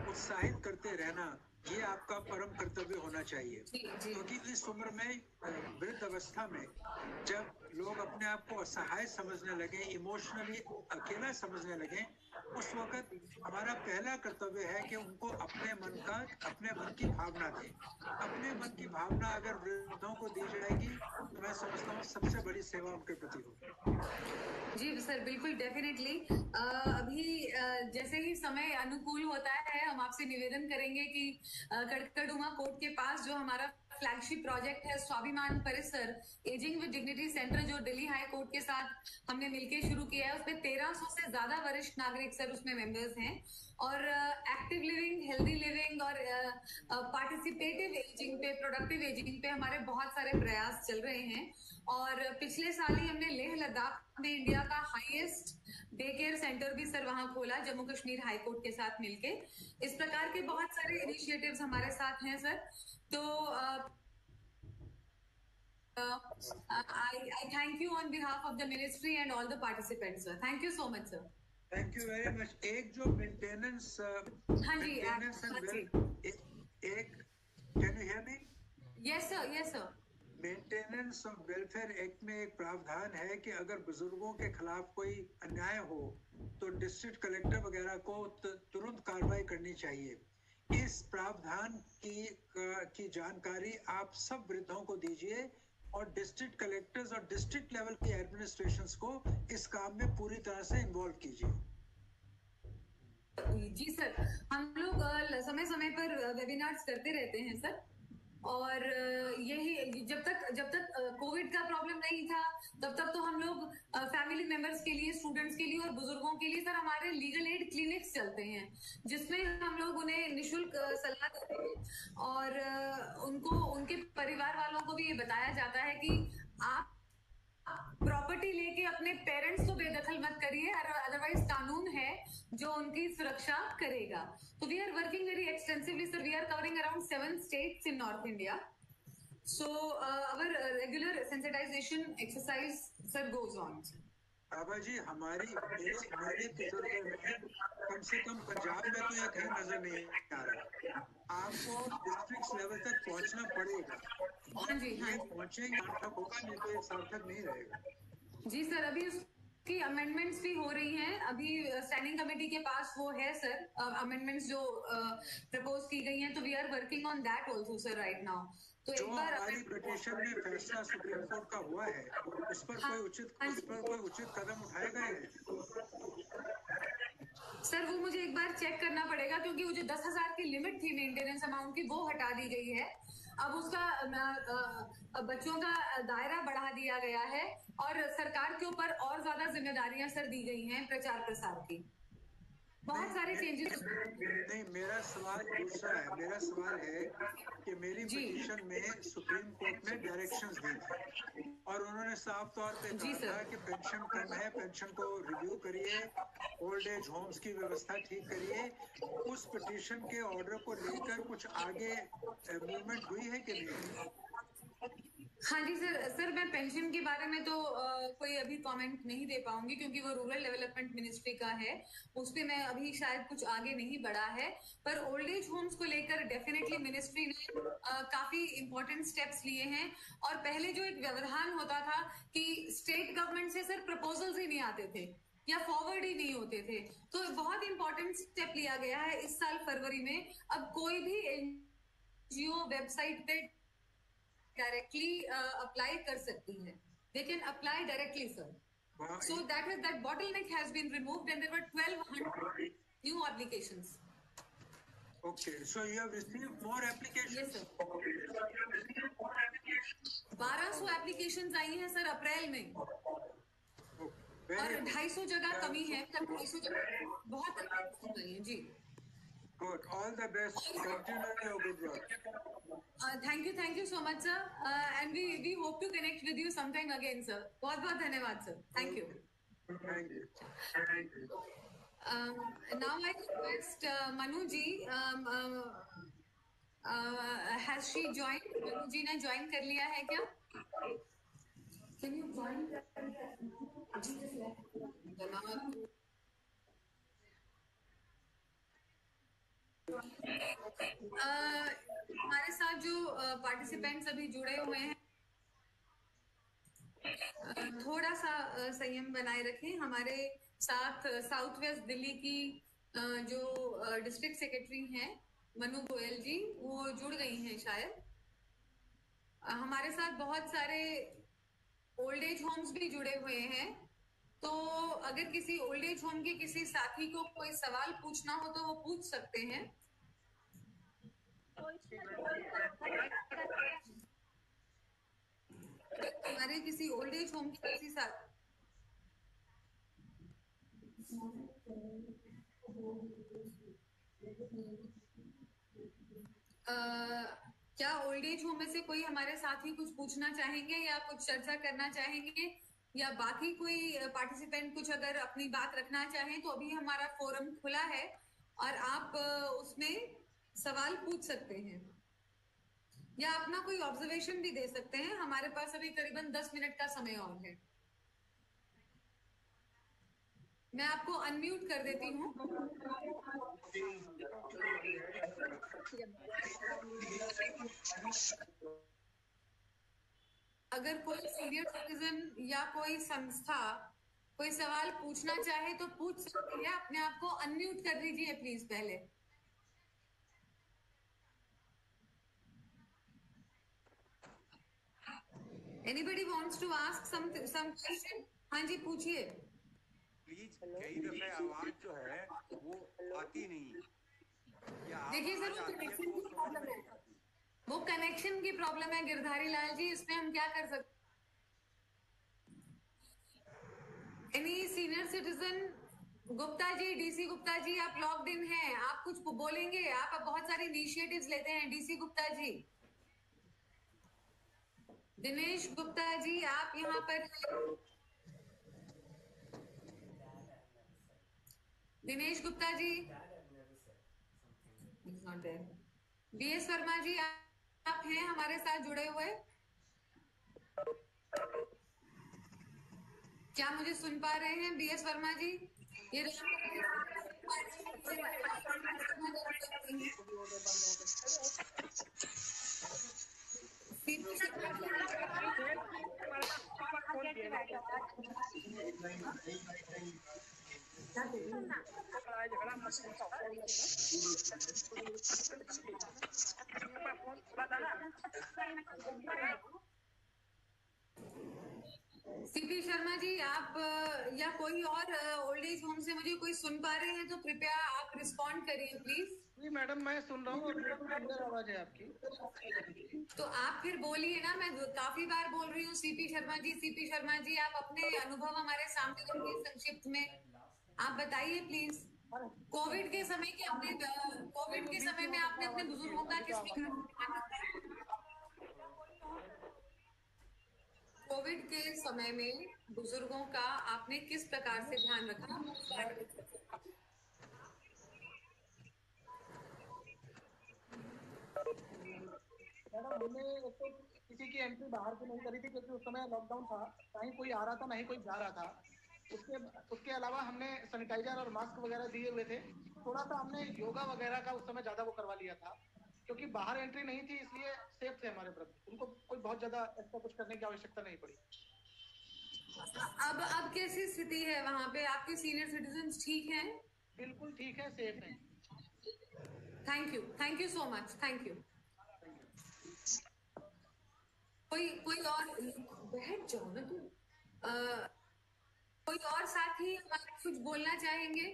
उत्साहित करते रहना ये आपका परम कर्तव्य होना चाहिए,
जी जी
क्योंकि इस उम्र में वृद्ध अवस्था में जब लोग अपने आप को असहाय समझने लगे, इमोशनली अकेला समझने लगे, उस वक्त हमारा पहला कर्तव्य है कि उनको अपने मन की भावना दें। अपने मन की भावना अगर वृद्धों को दी जाएगी तो मैं समझता हूँ सबसे बड़ी सेवा उनके प्रति होगी।
जी सर, बिल्कुल डेफिनेटली। अभी जैसे ही समय अनुकूल होता है, हम आपसे निवेदन करेंगे कि कड़कड़ुमा कोर्ट के पास जो हमारा फ्लैगशिप प्रोजेक्ट है स्वाभिमान परिसर एजिंग विद डिग्निटी सेंटर, जो दिल्ली हाई कोर्ट के साथ हमने मिलकर शुरू किया है, उसमें 1300 से ज्यादा वरिष्ठ नागरिक सर उसमें मेंबर्स हैं। और एक्टिव लिविंग, हेल्दी लिविंग और पार्टिसिपेटिव एजिंग पे, प्रोडक्टिव एजिंग पे हमारे बहुत सारे प्रयास चल रहे हैं। और पिछले साल ही हमने लेह लद्दाख में इंडिया का हाईएस्ट डे केयर सेंटर भी सर वहां खोला, जम्मू कश्मीर हाई कोर्ट के साथ मिलके। इस प्रकार के बहुत सारे इनिशिएटिव्स हमारे साथ हैं सर। तो I thank you on behalf of the ministry and all the participants, sir. Thank you so much, sir.
Thank you very much. एक जो मेंटेनेंस
हाँ जी,
एक can you hear me?
Yes sir, yes sir.
Maintenance of welfare act में एक प्रावधान है कि अगर बुजुर्गों के खिलाफ कोई अन्याय हो तो डिस्ट्रिक्ट कलेक्टर वगैरह को तुरंत कार्रवाई करनी चाहिए। इस प्रावधान की जानकारी आप सब वृद्धों को दीजिए और डिस्ट्रिक्ट कलेक्टर्स और डिस्ट्रिक्ट लेवल की एडमिनिस्ट्रेशंस को इस काम में पूरी तरह से इन्वॉल्व कीजिए।
जी सर, हम लोग समय समय पर वेबिनार्स करते रहते हैं सर। और यही जब तक कोविड का प्रॉब्लम नहीं था तब तक तो हम लोग फैमिली मेंबर्स के लिए, स्टूडेंट्स के लिए और बुजुर्गों के लिए सर हमारे लीगल एड क्लिनिक्स चलते हैं, जिसमें हम लोग उन्हें निशुल्क सलाह देते हैं। और उनको, उनके परिवार वालों को भी ये बताया जाता है कि आप प्रॉपर्टी लेके अपने पेरेंट्स को बेदखल मत करिए, अदरवाइज कानून है जो उनकी सुरक्षा करेगा। तो we are working very extensively sir, we are covering around 7 states in North India. So our regular sensitization exercise sir goes on.
बाबा जी, मेरे तजुर्बे में कम से कम पंजाब में तो ये कहीं नजर नहीं आ रहा। आपको डिस्ट्रिक्ट लेवल तक पहुंचना पड़ेगा।
हाँ जी, हाँ।
पहुंचेंगे सार्थक होगा, नहीं तो ये सार्थक नहीं रहेगा।
जी सर, अभी उसकी अमेंडमेंट्स भी हो रही हैं। अभी स्टैंडिंग कमेटी के पास वो है सर, अमेंडमेंट्स जो प्रपोज की गई हैं, तो we are working on that also sir right now. तो
जो
एक बार
हमारी पिटीशन में फैसला सुप्रीम कोर्ट का हुआ है, उस पर कोई उचित कदम उठाए गए हैं?
सर वो मुझे एक बार चेक करना पड़ेगा, क्योंकि वो जो 10,000 की लिमिट थी मेंटेनेंस अमाउंट की, वो हटा दी गई है। अब उसका बच्चों का दायरा बढ़ा दिया गया है और सरकार के ऊपर और ज्यादा जिम्मेदारियां सर दी गई हैं प्रचार प्रसार की। बहुत सारे चेंजेस।
नहीं, मेरा सवाल दूसरा है। मेरा सवाल है कि मेरी पिटीशन में सुप्रीम कोर्ट ने डायरेक्शंस दी थी और उन्होंने साफ तौर पे कहा था कि पेंशन कम है, पेंशन को रिव्यू करिए, ओल्ड एज होम्स की व्यवस्था ठीक करिए। उस पिटीशन के ऑर्डर को लेकर कुछ आगे मूवमेंट हुई है कि नहीं?
हाँ जी सर, मैं पेंशन के बारे में तो कोई अभी कमेंट नहीं दे पाऊंगी, क्योंकि वो रूरल डेवलपमेंट मिनिस्ट्री का है, उस पे मैं अभी शायद कुछ आगे नहीं बढ़ा है। पर ओल्ड एज होम्स को लेकर डेफिनेटली मिनिस्ट्री ने काफी इंपॉर्टेंट स्टेप्स लिए हैं। और पहले जो एक व्यवधान होता था कि स्टेट गवर्नमेंट से सर प्रपोजल्स ही नहीं आते थे या फॉरवर्ड ही नहीं होते थे, तो बहुत इंपॉर्टेंट स्टेप लिया गया है इस साल फरवरी में। अब कोई भी एनजीओ वेबसाइट पे डायरेक्टली अप्लाई कर सकती है, they can apply directly sir. So that bottleneck has been removed and there were 1200 new applications.
Okay, so you have received more applications?
Yes sir. 1200 applications आई हैं सर अप्रैल में, और 250 जगह कमी है, 250 जगह बहुत कमी है जी।
Good, all the best, continue your good work.
Thank you so much sir, and we hope to connect with you sometime again sir. बहुत बहुत धन्यवाद sir, thank you.
Thank you.
Now I request Manu ji, has she joined? Manu ji ने join कर लिया है क्या? Can you join? हमारे साथ जो पार्टिसिपेंट्स अभी जुड़े हुए हैं, थोड़ा सा संयम बनाए रखें। हमारे साथ साउथ वेस्ट दिल्ली की जो डिस्ट्रिक्ट सेक्रेटरी हैं मनु गोयल जी, वो जुड़ गई हैं शायद। हमारे साथ बहुत सारे ओल्ड एज होम्स भी जुड़े हुए हैं, तो अगर किसी ओल्ड एज होम के किसी साथी को कोई सवाल पूछना हो तो वो पूछ सकते हैं। हमारे किसी ओल्ड एज होम के किसी साथ क्या ओल्ड एज होम में से कोई हमारे साथी कुछ पूछना चाहेंगे या कुछ चर्चा करना चाहेंगे, या बाकी कोई पार्टिसिपेंट कुछ अगर अपनी बात रखना चाहें तो अभी हमारा फोरम खुला है और आप उसमें सवाल पूछ सकते हैं या अपना कोई ऑब्जर्वेशन भी दे सकते हैं। हमारे पास अभी करीबन 10 मिनट का समय और है। मैं आपको अनम्यूट कर देती हूँ। अगर कोई सीनियर सिटीजन या कोई संस्था कोई सवाल पूछना चाहे तो पूछ सकती है। अपने आप को अनम्यूट कर दीजिए प्लीज पहले। Anybody wants to ask some question? हाँ जी पूछिए।
प्लीज कई दफे आवाज जो है वो आती नहीं।
देखिए सर, वो कनेक्शन की प्रॉब्लम है, वो कनेक्शन की प्रॉब्लम है गिरधारी लाल जी, इसमें हम क्या कर सकते। Any senior citizen? Gupta ji, DC Gupta ji, आप लॉग्ड इन हैं, आप कुछ बोलेंगे? आप बहुत सारे इनिशिएटिव्स लेते हैं। डीसी गुप्ता जी, दिनेश गुप्ता जी, आप यहाँ पर? दिनेश गुप्ता जी, बीएस वर्मा जी, आप हैं हमारे साथ जुड़े हुए? क्या मुझे सुन पा रहे हैं बीएस वर्मा जी? ये सीपी शर्मा जी, आप या कोई और ओल्ड एज होम से मुझे कोई सुन पा रहे हैं तो कृपया आप रिस्पॉन्ड करिए प्लीज।
जी मैडम, मैं सुन रहा हूँ और बिल्कुल क्लियर आवाज है आपकी।
तो आप फिर बोलिए ना, मैं काफी बार बोल रही हूँ। सीपी शर्मा जी, सीपी शर्मा जी, आप अपने अनुभव हमारे सामने रखिए संक्षिप्त में, आप बताइए प्लीज। कोविड के समय में आपने अपने बुजुर्गों का किस कोविड के समय में बुजुर्गों का आपने किस प्रकार से ध्यान रखा?
मैडम, हमने तो किसी की एंट्री बाहर से नहीं करी थी क्योंकि उस समय लॉकडाउन था, कहीं कोई आ रहा था नहीं कोई जा रहा था। उसके अलावा हमने सैनिटाइजर और मास्क वगैरह दिए हुए थे। थोड़ा सा हमने योगा वगैरह का उस समय ज्यादा वो करवा लिया था क्योंकि बाहर एंट्री नहीं थी, इसलिए सेफ थे हमारे प्रति। उनको कोई बहुत ज्यादा ऐसा कुछ करने की आवश्यकता नहीं पड़ी।
अब कैसी स्थिति है वहाँ पे? आपके सीनियर सिटीजन ठीक हैं?
बिल्कुल ठीक है, सेफ है।
Thank you so much, thank you. कोई और बैठ जाओ ना तुम। कोई और साथी कुछ बोलना चाहेंगे?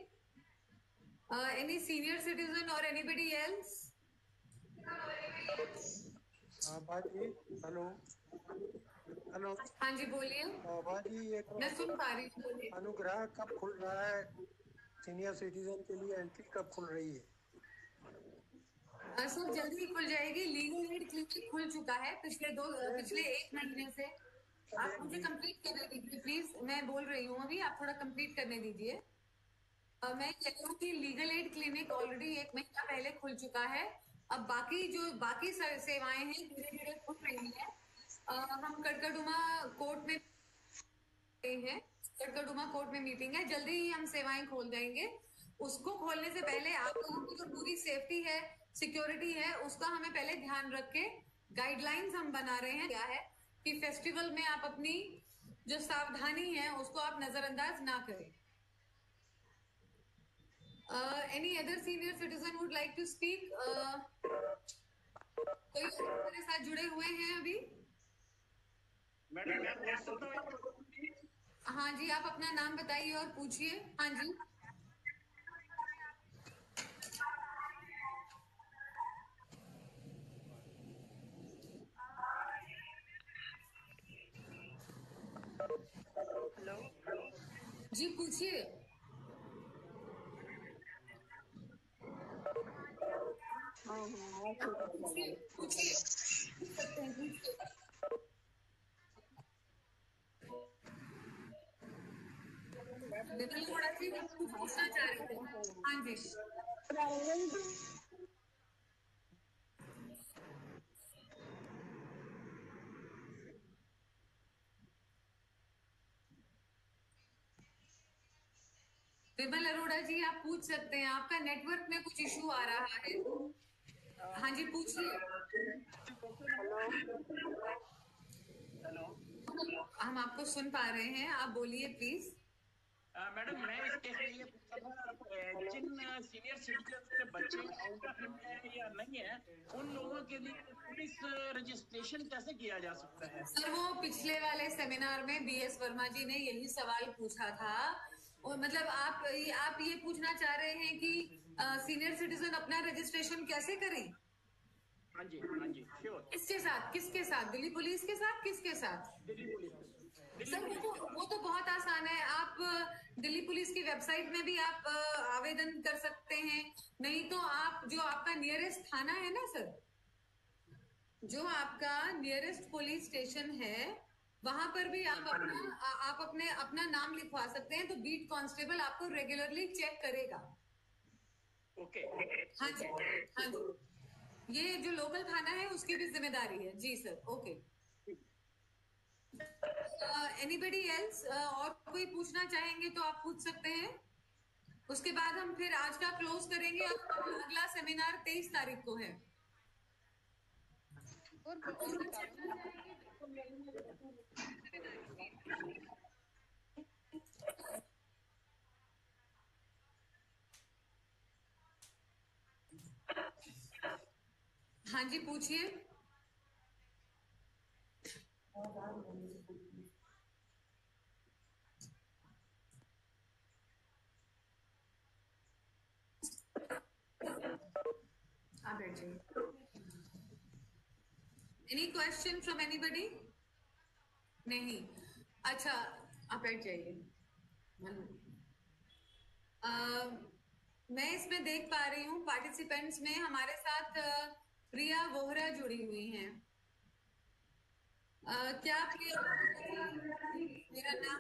एनी सीनियर सिटीजन और एनीबडी एल्स?
बाजी, हेलो हेलो।
हाँ जी बोलिए।
बाजी, एक
मैं सुन पा रही हूँ।
अनुग्रह कब खुल रहा है? सीनियर सिटीजन के लिए एंट्री कब खुल रही है?
सब जल्दी ही खुल जाएगी। लीगल एड क्लिनिक खुल चुका है पिछले 1 महीने से। आप मुझे कंप्लीट करने दीजिए प्लीज, मैं बोल रही हूँ अभी, आप थोड़ा कंप्लीट करने दीजिए। मैं कह रही हूँ कि लीगल एड क्लिनिक ऑलरेडी 1 महीना पहले खुल चुका है। अब बाकी सेवाएं हैं धीरे धीरे खुल रही है। हम कड़कड़डुमा कोर्ट में हैं, कड़कड़डुमा कोर्ट में मीटिंग है, जल्दी ही हम सेवाएं खोल देंगे। उसको खोलने से पहले आप लोगों की जो पूरी सेफ्टी है, सिक्योरिटी है उसका हमें पहले ध्यान रख के गाइडलाइंस हम बना रहे हैं। क्या है कि फेस्टिवल में आप अपनी जो सावधानी है उसको आप नजरअंदाज ना करें। Any other senior citizen would like to speak? कोई हमारे साथ जुड़े हुए हैं अभी?
मैडम मैं पूछ सकता हूँ?
हाँ जी, आप अपना नाम बताइए और पूछिए। हाँ जी, जी पूछिए। बिल्कुल, थोड़ा सी कुछ पूछना चाह रहे थे। हाँ जी, विमल अरोड़ा जी आप पूछ सकते हैं। आपका नेटवर्क में कुछ इशू आ रहा है। हाँ जी पूछिए।
हेलो
हम आपको सुन पा रहे हैं, आप बोलिए प्लीज।
मैडम मैं इस केस में ये पूछता था, जिन सीनियर सिटीजन के बच्चे आउट ऑफ इंडिया है या नहीं है, उन लोगों के लिए पुलिस रजिस्ट्रेशन कैसे किया जा सकता है?
सर वो पिछले वाले सेमिनार में बीएस वर्मा जी ने यही सवाल पूछा था। और मतलब आप ये पूछना चाह रहे हैं कि सीनियर सिटीजन अपना रजिस्ट्रेशन कैसे करें?
हाँ जी श्योर।
किसके साथ? किसके साथ? दिल्ली पुलिस के साथ? किसके साथ?
दिल्ली पुलिस
सर वो तो बहुत आसान है। आप दिल्ली पुलिस की वेबसाइट में भी आप आवेदन कर सकते हैं। नहीं तो आप जो आपका नियरेस्ट थाना है ना सर, जो आपका नियरेस्ट पुलिस स्टेशन है वहां पर भी आप अपना नाम लिखवा सकते हैं। तो बीट कांस्टेबल आपको रेगुलरली चेक करेगा।
ओके
हाँ जी, हाँ जी, ये जो लोकल थाना है उसकी भी जिम्मेदारी है। जी सर, ओके। एनीबडी एल्स और कोई पूछना चाहेंगे तो आप पूछ सकते हैं। उसके बाद हम फिर आज का क्लोज करेंगे। अगला सेमिनार 23 तारीख को है। हाँ जी पूछिए। आप बैठ जाइए। Any question from anybody? नहीं, अच्छा आप बैठ जाइए। मैं इसमें देख पा रही हूँ पार्टिसिपेंट्स में हमारे साथ प्रिया वोहरा जुड़ी हुई हैं। क्या प्रिया, मेरा नाम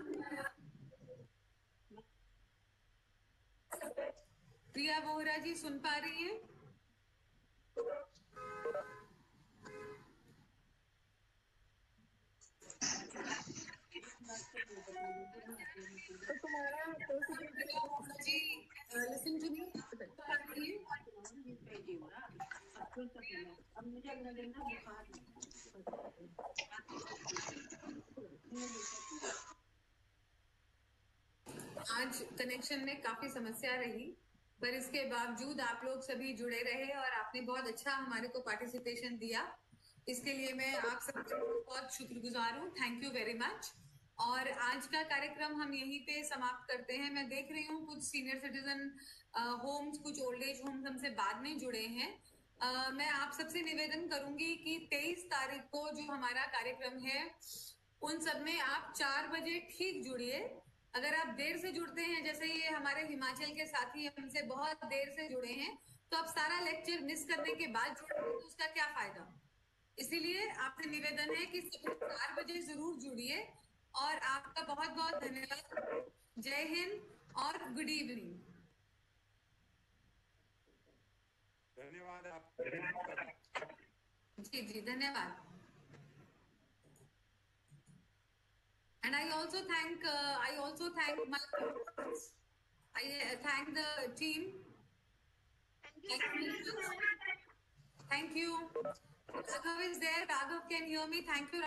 प्रिया वोहरा जी सुन पा रही हैं? जी लिसन टू मी। आज कनेक्शन में काफी समस्या रही, पर इसके बावजूद आप लोग सभी जुड़े रहे और आपने बहुत अच्छा हमारे को पार्टिसिपेशन दिया। इसके लिए मैं आप सबको बहुत शुक्रगुजार हूँ। Thank you very much. और आज का कार्यक्रम हम यहीं पे समाप्त करते हैं। मैं देख रही हूँ कुछ सीनियर सिटीजन होम्स, कुछ ओल्ड एज होम्स हमसे बाद में जुड़े हैं। मैं आप सबसे निवेदन करूंगी कि 23 तारीख को जो हमारा कार्यक्रम है उन सब में आप 4 बजे ठीक जुड़िए। अगर आप देर से जुड़ते हैं, जैसे ये हमारे हिमाचल के साथी हमसे बहुत देर से जुड़े हैं, तो आप सारा लेक्चर मिस करने के बाद जुड़े तो उसका क्या फायदा। इसीलिए आपसे निवेदन है कि 4 बजे जरूर जुड़िए। और आपका बहुत बहुत धन्यवाद। जय हिंद और गुड इवनिंग।
धन्यवाद आप।
जी जी धन्यवाद। And I also thank my I thank the team Thank you. Raghav is there. Raghav can hear me. Thank you.